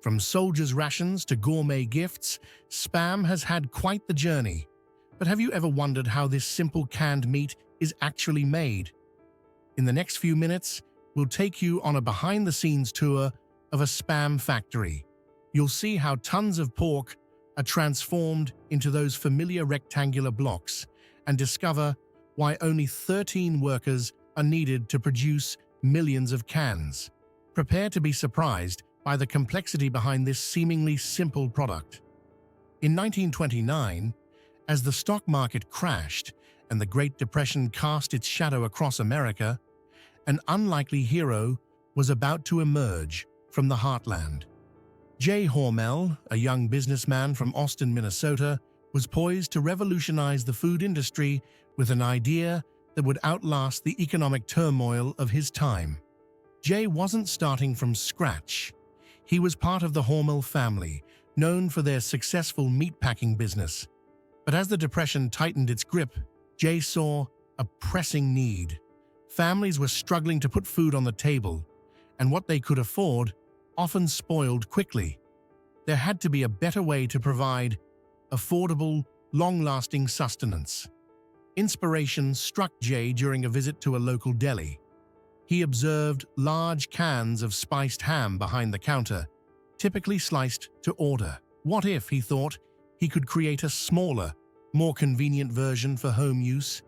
From soldiers' rations to gourmet gifts, Spam has had quite the journey. But have you ever wondered how this simple canned meat is actually made? In the next few minutes, we'll take you on a behind-the-scenes tour of a Spam factory. You'll see how tons of pork are transformed into those familiar rectangular blocks and discover why only 13 workers are needed to produce millions of cans. Prepare to be surprised by the complexity behind this seemingly simple product. In 1929, as the stock market crashed and the Great Depression cast its shadow across America, an unlikely hero was about to emerge from the heartland. J. Hormel, a young businessman from Austin, Minnesota, was poised to revolutionize the food industry with an idea that would outlast the economic turmoil of his time. Jay wasn't starting from scratch. He was part of the Hormel family, known for their successful meatpacking business. But as the Depression tightened its grip, Jay saw a pressing need. Families were struggling to put food on the table, and what they could afford often spoiled quickly. There had to be a better way to provide affordable, long-lasting sustenance. Inspiration struck Jay during a visit to a local deli. He observed large cans of spiced ham behind the counter, typically sliced to order. What if, he thought, he could create a smaller, more convenient version for home use?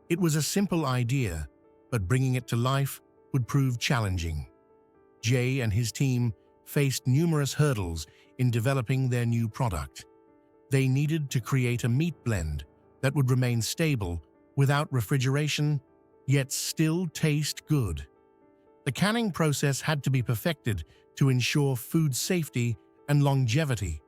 It was a simple idea, but bringing it to life would prove challenging. Jay and his team faced numerous hurdles in developing their new product. They needed to create a meat blend that would remain stable without refrigeration, yet still taste good. The canning process had to be perfected to ensure food safety and longevity.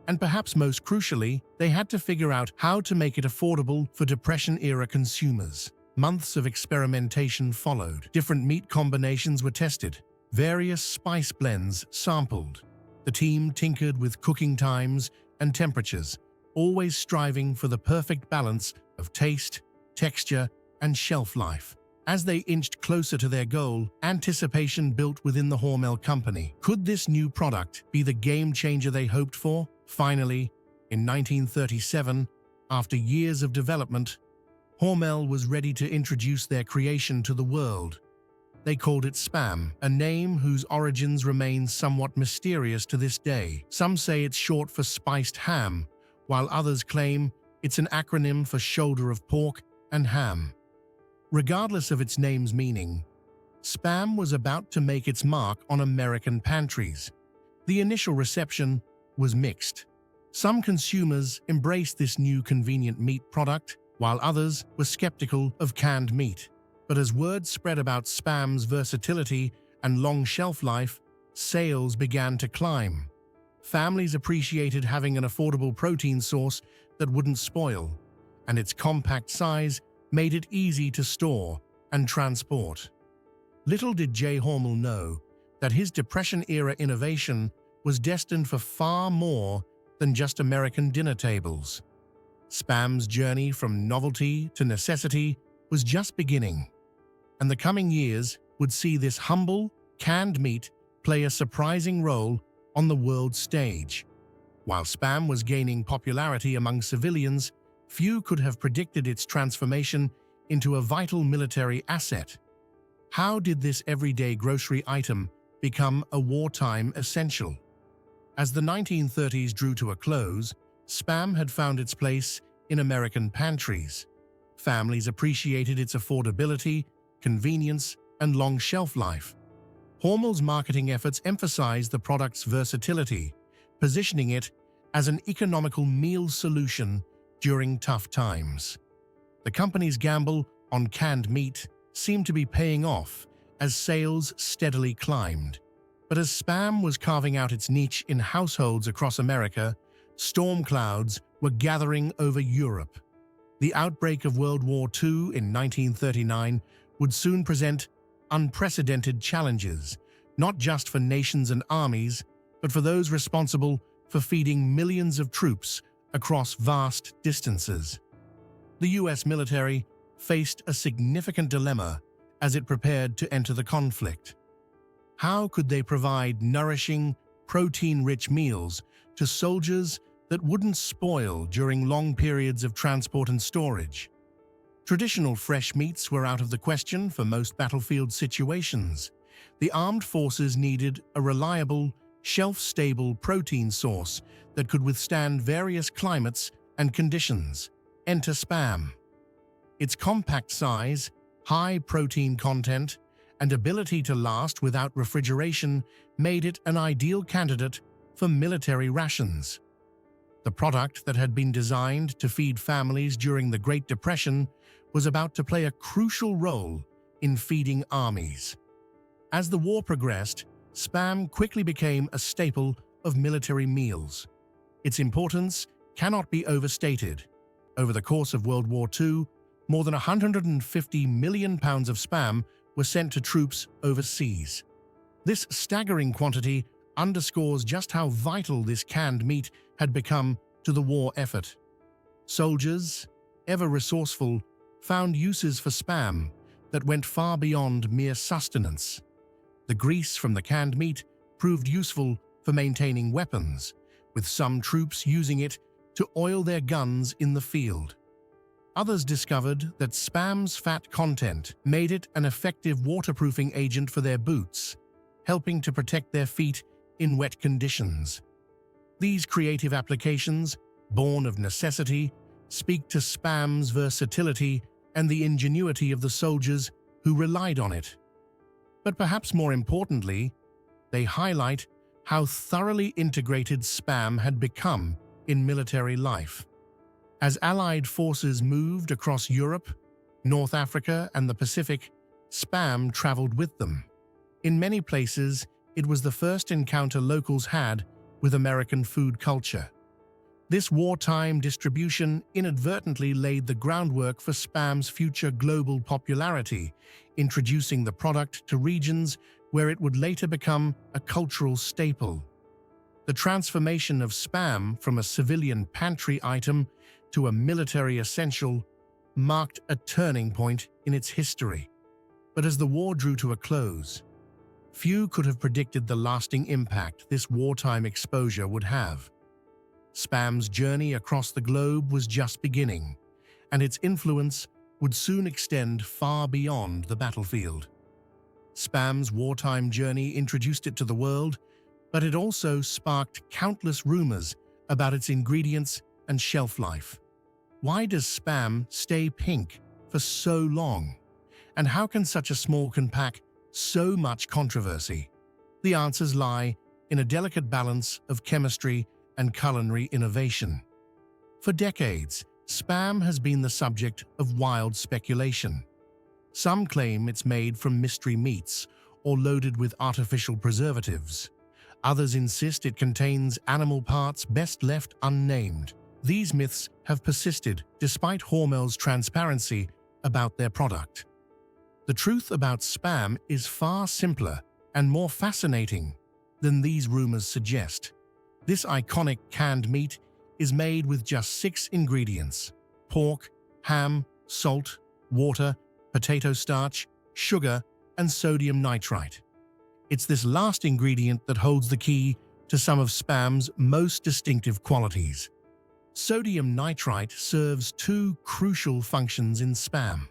And perhaps most crucially, they had to figure out how to make it affordable for Depression-era consumers. Months of experimentation followed. Different meat combinations were tested. Various spice blends sampled. The team tinkered with cooking times and temperatures, always striving for the perfect balance of taste, texture, and shelf life. As they inched closer to their goal, anticipation built within the Hormel company. Could this new product be the game changer they hoped for? Finally, in 1937, after years of development, Hormel was ready to introduce their creation to the world. They called it Spam, a name whose origins remain somewhat mysterious to this day. Some say it's short for spiced ham, while others claim it's an acronym for shoulder of pork and ham. Regardless of its name's meaning, Spam was about to make its mark on American pantries. The initial reception was mixed. Some consumers embraced this new convenient meat product, while others were skeptical of canned meat. But as word spread about Spam's versatility and long shelf life, sales began to climb. Families appreciated having an affordable protein source that wouldn't spoil, and its compact size made it easy to store and transport. Little did J. Hormel know that his Depression-era innovation was destined for far more than just American dinner tables. Spam's journey from novelty to necessity was just beginning, and the coming years would see this humble, canned meat play a surprising role on the world stage. While Spam was gaining popularity among civilians, few could have predicted its transformation into a vital military asset. How did this everyday grocery item become a wartime essential? As the 1930s drew to a close, Spam had found its place in American pantries. Families appreciated its affordability, convenience, and long shelf life. Hormel's marketing efforts emphasized the product's versatility, positioning it as an economical meal solution during tough times. The company's gamble on canned meat seemed to be paying off as sales steadily climbed. But as Spam was carving out its niche in households across America, storm clouds were gathering over Europe. The outbreak of World War II in 1939 would soon present unprecedented challenges, not just for nations and armies, but for those responsible for feeding millions of troops across vast distances. The U.S. military faced a significant dilemma as it prepared to enter the conflict. How could they provide nourishing, protein-rich meals to soldiers that wouldn't spoil during long periods of transport and storage. Traditional fresh meats were out of the question for most battlefield situations. The armed forces needed a reliable, shelf-stable protein source that could withstand various climates and conditions. Enter Spam. Its compact size, high protein content, and ability to last without refrigeration made it an ideal candidate for military rations. The product that had been designed to feed families during the Great Depression was about to play a crucial role in feeding armies. As the war progressed, Spam quickly became a staple of military meals. Its importance cannot be overstated. Over the course of World War II, more than 150 million pounds of Spam were sent to troops overseas. This staggering quantity underscores just how vital this canned meat had become to the war effort. Soldiers, ever resourceful, found uses for Spam that went far beyond mere sustenance. The grease from the canned meat proved useful for maintaining weapons, with some troops using it to oil their guns in the field. Others discovered that Spam's fat content made it an effective waterproofing agent for their boots, helping to protect their feet in wet conditions. These creative applications, born of necessity, speak to Spam's versatility and the ingenuity of the soldiers who relied on it. But perhaps more importantly, they highlight how thoroughly integrated Spam had become in military life. As Allied forces moved across Europe, North Africa, and the Pacific, Spam traveled with them. In many places, it was the first encounter locals had with American food culture. This wartime distribution inadvertently laid the groundwork for Spam's future global popularity, introducing the product to regions where it would later become a cultural staple. The transformation of Spam from a civilian pantry item to a military essential marked a turning point in its history. But as the war drew to a close, few could have predicted the lasting impact this wartime exposure would have. Spam's journey across the globe was just beginning, and its influence would soon extend far beyond the battlefield. Spam's wartime journey introduced it to the world, but it also sparked countless rumors about its ingredients and shelf life. Why does Spam stay pink for so long? And how can such a small can pack so much controversy? The answers lie in a delicate balance of chemistry and culinary innovation. For decades, Spam has been the subject of wild speculation. Some claim it's made from mystery meats or loaded with artificial preservatives. Others insist it contains animal parts best left unnamed. These myths have persisted despite Hormel's transparency about their product. The truth about Spam is far simpler and more fascinating than these rumors suggest. This iconic canned meat is made with just 6 ingredients: pork, ham, salt, water, potato starch, sugar, and sodium nitrite. It's this last ingredient that holds the key to some of Spam's most distinctive qualities. Sodium nitrite serves 2 crucial functions in Spam.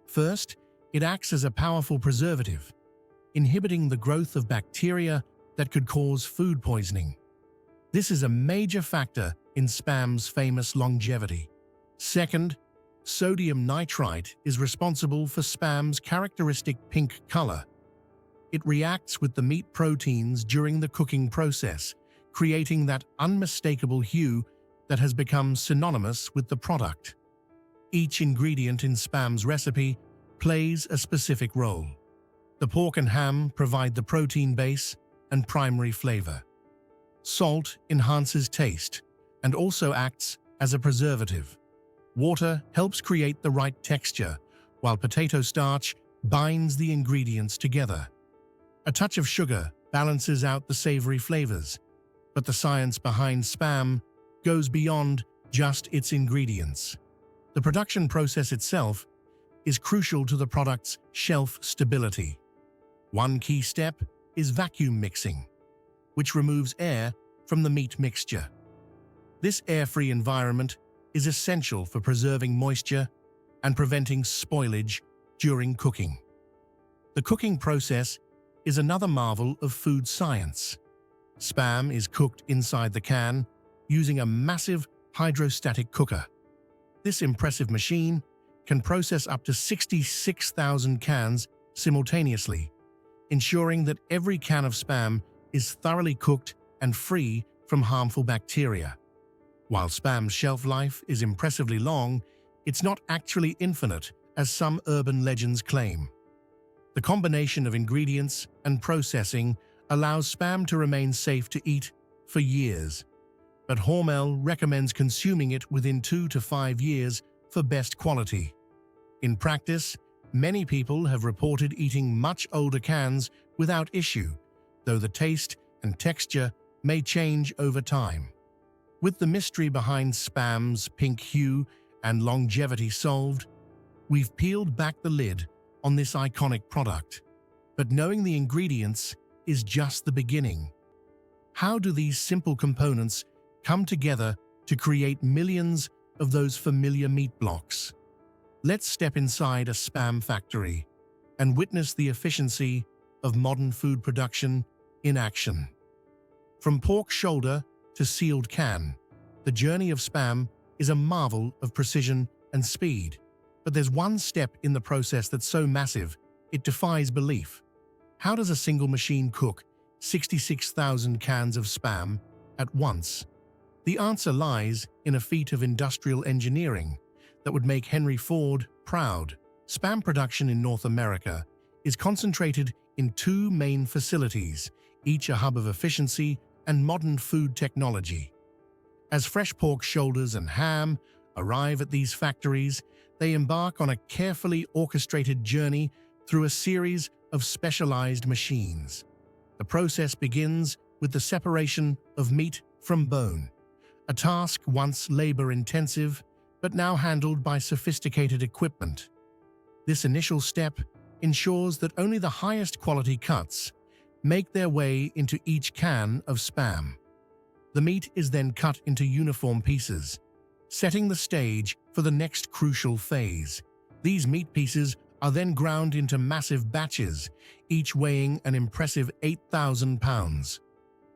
First, it acts as a powerful preservative, inhibiting the growth of bacteria that could cause food poisoning. This is a major factor in Spam's famous longevity. Second, sodium nitrite is responsible for Spam's characteristic pink color. It reacts with the meat proteins during the cooking process, creating that unmistakable hue that has become synonymous with the product. Each ingredient in Spam's recipe plays a specific role. The pork and ham provide the protein base and primary flavor. Salt enhances taste and also acts as a preservative. Water helps create the right texture, while potato starch binds the ingredients together. A touch of sugar balances out the savory flavors, but the science behind Spam goes beyond just its ingredients. The production process itself is crucial to the product's shelf stability. One key step is vacuum mixing. which removes air from the meat mixture. This air-free environment is essential for preserving moisture and preventing spoilage during cooking. The cooking process is another marvel of food science. Spam is cooked inside the can using a massive hydrostatic cooker. This impressive machine can process up to 66,000 cans simultaneously, ensuring that every can of Spam is thoroughly cooked and free from harmful bacteria. While Spam's shelf life is impressively long, it's not actually infinite, as some urban legends claim. The combination of ingredients and processing allows Spam to remain safe to eat for years, but Hormel recommends consuming it within 2 to 5 years for best quality. In practice, many people have reported eating much older cans without issue, though the taste and texture may change over time. With the mystery behind Spam's pink hue and longevity solved, we've peeled back the lid on this iconic product. But knowing the ingredients is just the beginning. How do these simple components come together to create millions of those familiar meat blocks? Let's step inside a Spam factory and witness the efficiency of modern food production in action. From pork shoulder to sealed can, the journey of Spam is a marvel of precision and speed. But there's one step in the process that's so massive, it defies belief. How does a single machine cook 66,000 cans of Spam at once? The answer lies in a feat of industrial engineering that would make Henry Ford proud. Spam production in North America is concentrated in 2 main facilities, each a hub of efficiency and modern food technology. As fresh pork shoulders and ham arrive at these factories, they embark on a carefully orchestrated journey through a series of specialized machines. The process begins with the separation of meat from bone, a task once labor-intensive but now handled by sophisticated equipment. This initial step ensures that only the highest quality cuts make their way into each can of Spam. The meat is then cut into uniform pieces, setting the stage for the next crucial phase. These meat pieces are then ground into massive batches, each weighing an impressive 8,000 pounds.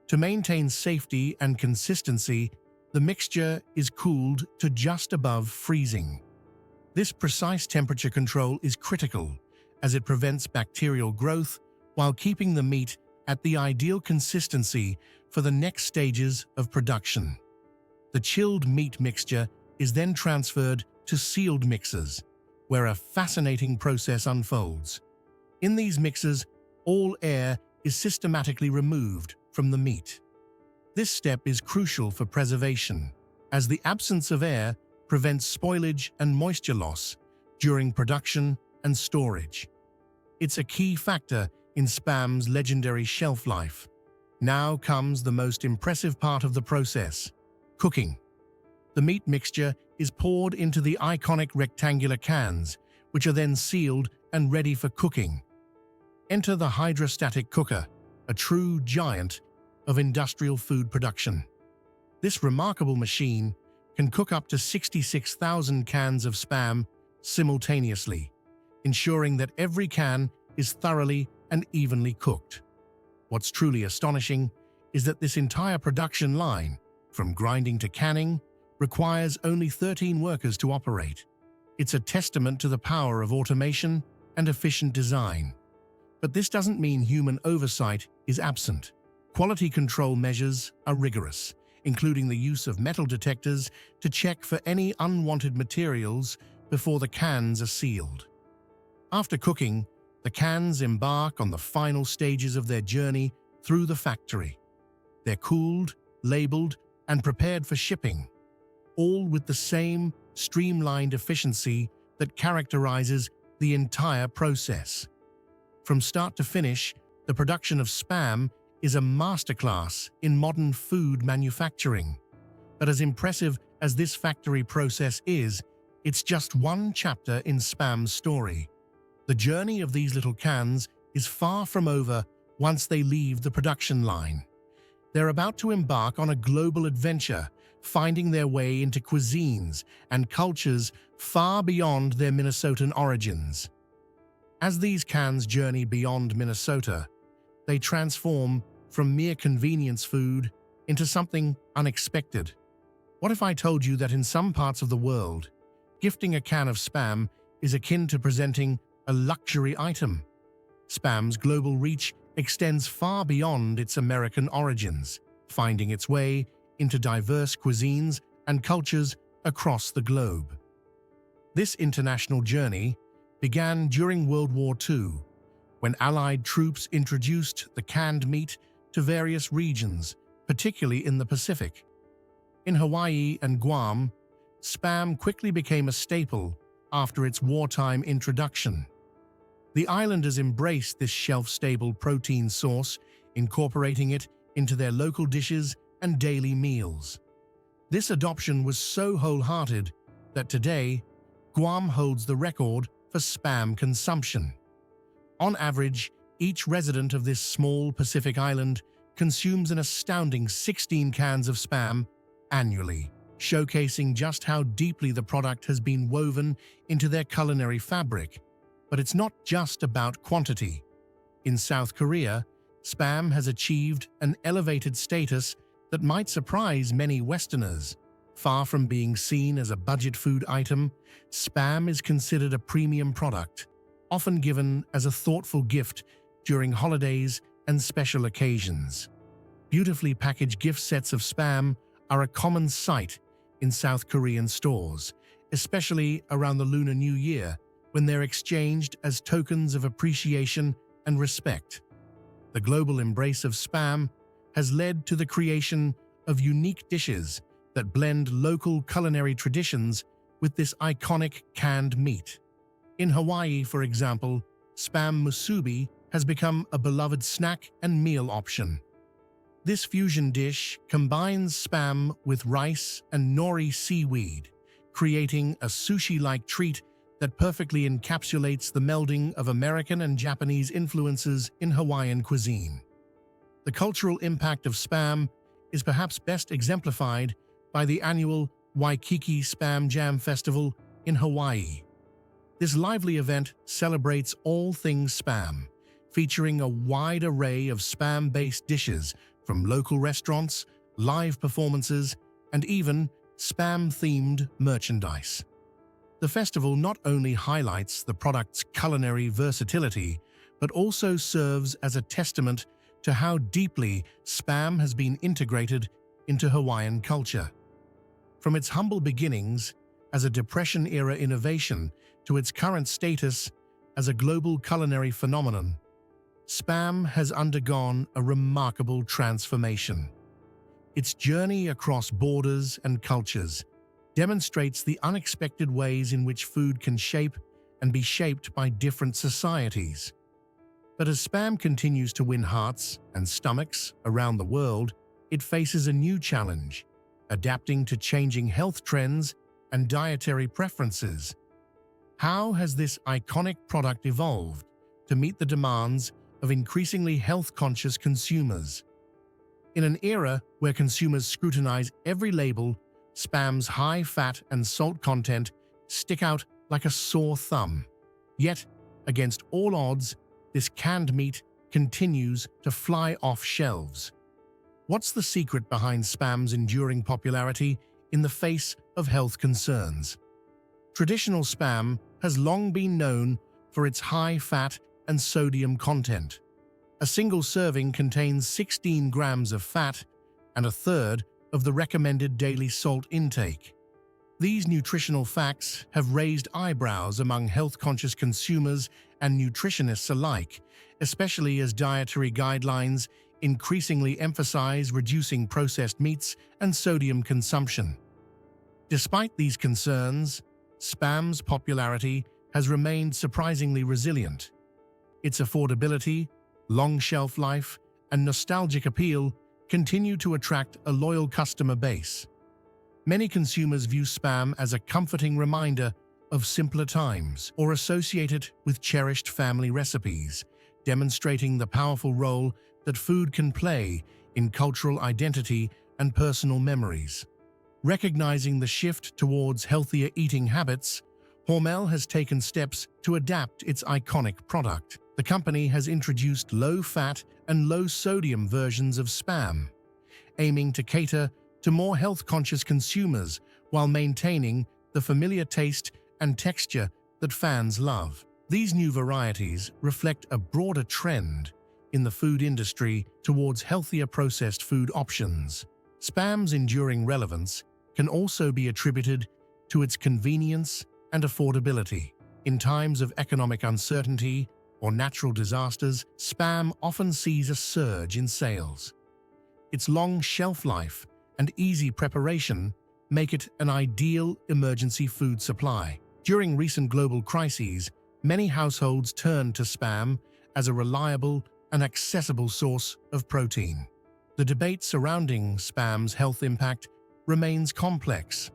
To maintain safety and consistency, the mixture is cooled to just above freezing. This precise temperature control is critical, as it prevents bacterial growth while keeping the meat at the ideal consistency for the next stages of production. The chilled meat mixture is then transferred to sealed mixers, where a fascinating process unfolds. In these mixers, all air is systematically removed from the meat. This step is crucial for preservation, as the absence of air prevents spoilage and moisture loss during production and storage. It's a key factor in Spam's legendary shelf life. Now comes the most impressive part of the process: cooking. The meat mixture is poured into the iconic rectangular cans, which are then sealed and ready for cooking. Enter the hydrostatic cooker, a true giant of industrial food production. This remarkable machine can cook up to 66,000 cans of Spam simultaneously, ensuring that every can is thoroughly and evenly cooked. What's truly astonishing is that this entire production line, from grinding to canning, requires only 13 workers to operate. It's a testament to the power of automation and efficient design. But this doesn't mean human oversight is absent. Quality control measures are rigorous, including the use of metal detectors to check for any unwanted materials before the cans are sealed. After cooking, the cans embark on the final stages of their journey through the factory. They're cooled, labeled, and prepared for shipping, all with the same streamlined efficiency that characterizes the entire process. From start to finish, the production of Spam is a masterclass in modern food manufacturing. But as impressive as this factory process is, it's just one chapter in Spam's story. The journey of these little cans is far from over once they leave the production line. They're about to embark on a global adventure, finding their way into cuisines and cultures far beyond their Minnesotan origins. As these cans journey beyond Minnesota, they transform from mere convenience food into something unexpected. What if I told you that in some parts of the world, gifting a can of Spam is akin to presenting a luxury item? Spam's global reach extends far beyond its American origins, finding its way into diverse cuisines and cultures across the globe. This international journey began during World War II, when Allied troops introduced the canned meat to various regions, particularly in the Pacific. In Hawaii and Guam, Spam quickly became a staple after its wartime introduction. The islanders embraced this shelf-stable protein source, incorporating it into their local dishes and daily meals. This adoption was so wholehearted that today, Guam holds the record for Spam consumption. On average, each resident of this small Pacific island consumes an astounding 16 cans of Spam annually, showcasing just how deeply the product has been woven into their culinary fabric. But it's not just about quantity. In South Korea, Spam has achieved an elevated status that might surprise many Westerners. Far from being seen as a budget food item, Spam is considered a premium product, often given as a thoughtful gift during holidays and special occasions. Beautifully packaged gift sets of Spam are a common sight in South Korean stores, especially around the Lunar New Year, when they're exchanged as tokens of appreciation and respect. The global embrace of Spam has led to the creation of unique dishes that blend local culinary traditions with this iconic canned meat. In Hawaii, for example, Spam musubi has become a beloved snack and meal option. This fusion dish combines Spam with rice and nori seaweed, creating a sushi-like treat that perfectly encapsulates the melding of American and Japanese influences in Hawaiian cuisine. The cultural impact of Spam is perhaps best exemplified by the annual Waikiki Spam Jam Festival in Hawaii. This lively event celebrates all things Spam, featuring a wide array of Spam-based dishes from local restaurants, live performances, and even Spam-themed merchandise. The festival not only highlights the product's culinary versatility, but also serves as a testament to how deeply Spam has been integrated into Hawaiian culture. From its humble beginnings as a Depression-era innovation to its current status as a global culinary phenomenon, Spam has undergone a remarkable transformation. Its journey across borders and cultures demonstrates the unexpected ways in which food can shape and be shaped by different societies. But as Spam continues to win hearts and stomachs around the world, it faces a new challenge: adapting to changing health trends and dietary preferences. How has this iconic product evolved to meet the demands of increasingly health-conscious consumers? In an era where consumers scrutinize every label, Spam's high fat and salt content stick out like a sore thumb. Yet, against all odds, this canned meat continues to fly off shelves. What's the secret behind Spam's enduring popularity in the face of health concerns? Traditional Spam has long been known for its high fat and sodium content. A single serving contains 16 grams of fat and a third of the recommended daily salt intake. These nutritional facts have raised eyebrows among health-conscious consumers and nutritionists alike, especially as dietary guidelines increasingly emphasize reducing processed meats and sodium consumption. Despite these concerns, Spam's popularity has remained surprisingly resilient. Its affordability, long shelf life, and nostalgic appeal continue to attract a loyal customer base. Many consumers view Spam as a comforting reminder of simpler times or associate it with cherished family recipes, demonstrating the powerful role that food can play in cultural identity and personal memories. Recognizing the shift towards healthier eating habits, Hormel has taken steps to adapt its iconic product. The company has introduced low-fat and low-sodium versions of Spam, aiming to cater to more health-conscious consumers while maintaining the familiar taste and texture that fans love. These new varieties reflect a broader trend in the food industry towards healthier processed food options. Spam's enduring relevance can also be attributed to its convenience and affordability. In times of economic uncertainty or natural disasters, Spam often sees a surge in sales. Its long shelf life and easy preparation make it an ideal emergency food supply. During recent global crises, many households turn to Spam as a reliable and accessible source of protein. The debate surrounding Spam's health impact remains complex.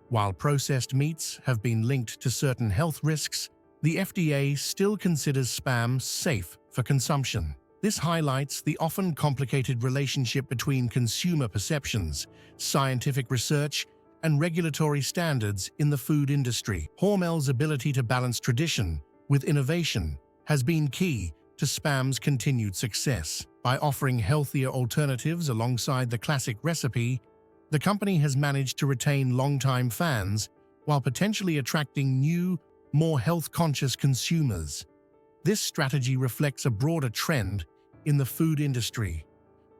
While processed meats have been linked to certain health risks, the FDA still considers Spam safe for consumption. This highlights the often complicated relationship between consumer perceptions, scientific research, and regulatory standards in the food industry. Hormel's ability to balance tradition with innovation has been key to Spam's continued success. By offering healthier alternatives alongside the classic recipe, the company has managed to retain longtime fans while potentially attracting new, more health-conscious consumers. This strategy reflects a broader trend in the food industry,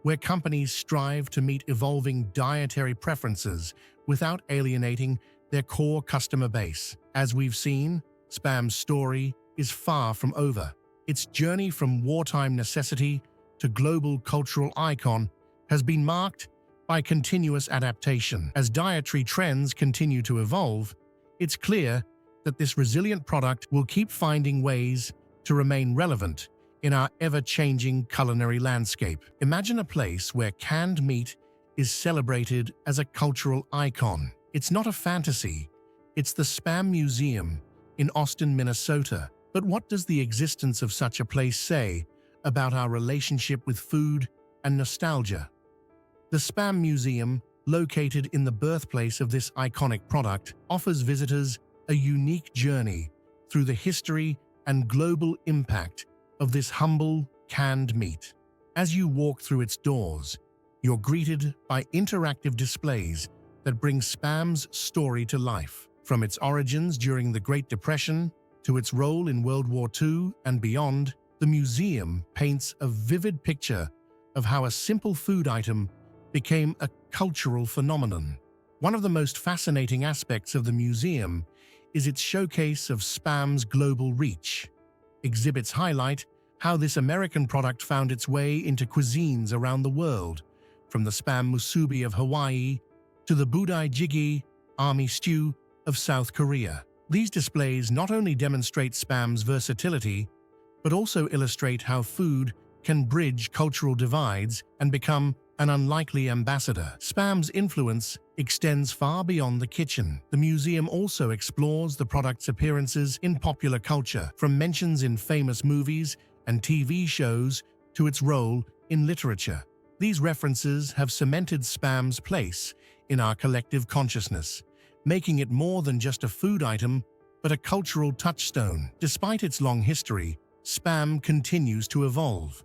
where companies strive to meet evolving dietary preferences without alienating their core customer base. As we've seen, Spam's story is far from over. Its journey from wartime necessity to global cultural icon has been marked by continuous adaptation. As dietary trends continue to evolve, it's clear that this resilient product will keep finding ways to remain relevant in our ever-changing culinary landscape. Imagine a place where canned meat is celebrated as a cultural icon. It's not a fantasy, it's the Spam Museum in Austin, Minnesota. But what does the existence of such a place say about our relationship with food and nostalgia? The Spam Museum, located in the birthplace of this iconic product, offers visitors a unique journey through the history and global impact of this humble canned meat. As you walk through its doors, you're greeted by interactive displays that bring Spam's story to life. From its origins during the Great Depression to its role in World War II and beyond, the museum paints a vivid picture of how a simple food item became a cultural phenomenon. One of the most fascinating aspects of the museum is its showcase of Spam's global reach. Exhibits highlight how this American product found its way into cuisines around the world, from the Spam musubi of Hawaii to the budai jjigae army stew of South Korea. These displays not only demonstrate Spam's versatility, but also illustrate how food can bridge cultural divides and become an unlikely ambassador. Spam's influence extends far beyond the kitchen. The museum also explores the product's appearances in popular culture, from mentions in famous movies and TV shows to its role in literature. These references have cemented Spam's place in our collective consciousness, making it more than just a food item, but a cultural touchstone. Despite its long history, Spam continues to evolve.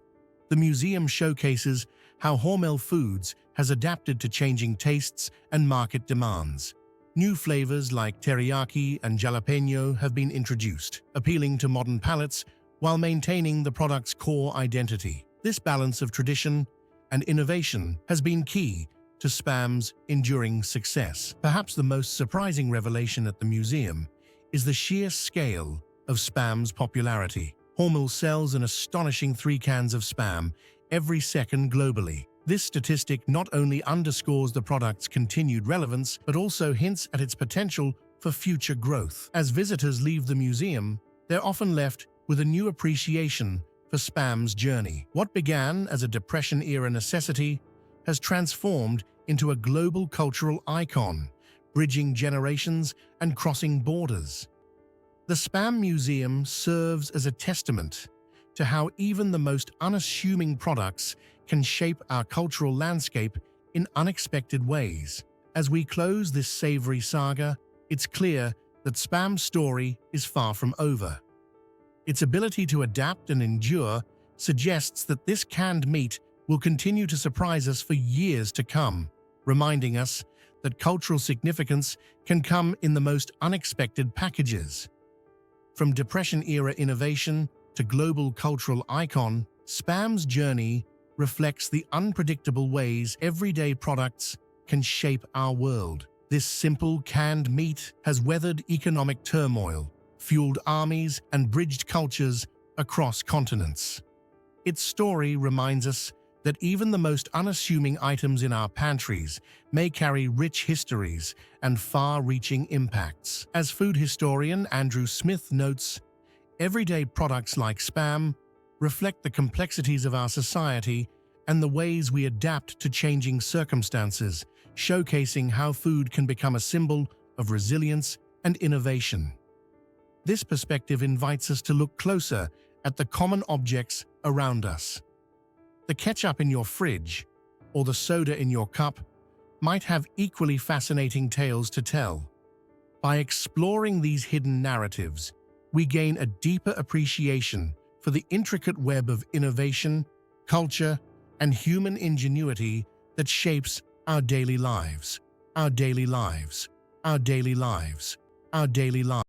The museum showcases how Hormel Foods has adapted to changing tastes and market demands. New flavors like teriyaki and jalapeno have been introduced, appealing to modern palates while maintaining the product's core identity. This balance of tradition and innovation has been key to Spam's enduring success. Perhaps the most surprising revelation at the museum is the sheer scale of Spam's popularity. Hormel sells an astonishing 3 cans of Spam every second globally. This statistic not only underscores the product's continued relevance, but also hints at its potential for future growth. As visitors leave the museum, they're often left with a new appreciation for Spam's journey. What began as a Depression-era necessity has transformed into a global cultural icon, bridging generations and crossing borders. The Spam Museum serves as a testament to how even the most unassuming products can shape our cultural landscape in unexpected ways. As we close this savory saga, it's clear that Spam's story is far from over. Its ability to adapt and endure suggests that this canned meat will continue to surprise us for years to come, reminding us that cultural significance can come in the most unexpected packages. From Depression-era innovation to global cultural icon, Spam's journey reflects the unpredictable ways everyday products can shape our world. This simple canned meat has weathered economic turmoil, fueled armies, and bridged cultures across continents. Its story reminds us that even the most unassuming items in our pantries may carry rich histories and far-reaching impacts. As food historian Andrew Smith notes, everyday products like Spam reflect the complexities of our society and the ways we adapt to changing circumstances, showcasing how food can become a symbol of resilience and innovation. This perspective invites us to look closer at the common objects around us. The ketchup in your fridge or the soda in your cup might have equally fascinating tales to tell. By exploring these hidden narratives, we gain a deeper appreciation for the intricate web of innovation, culture, and human ingenuity that shapes our daily lives, our daily lives, our daily lives, our daily lives.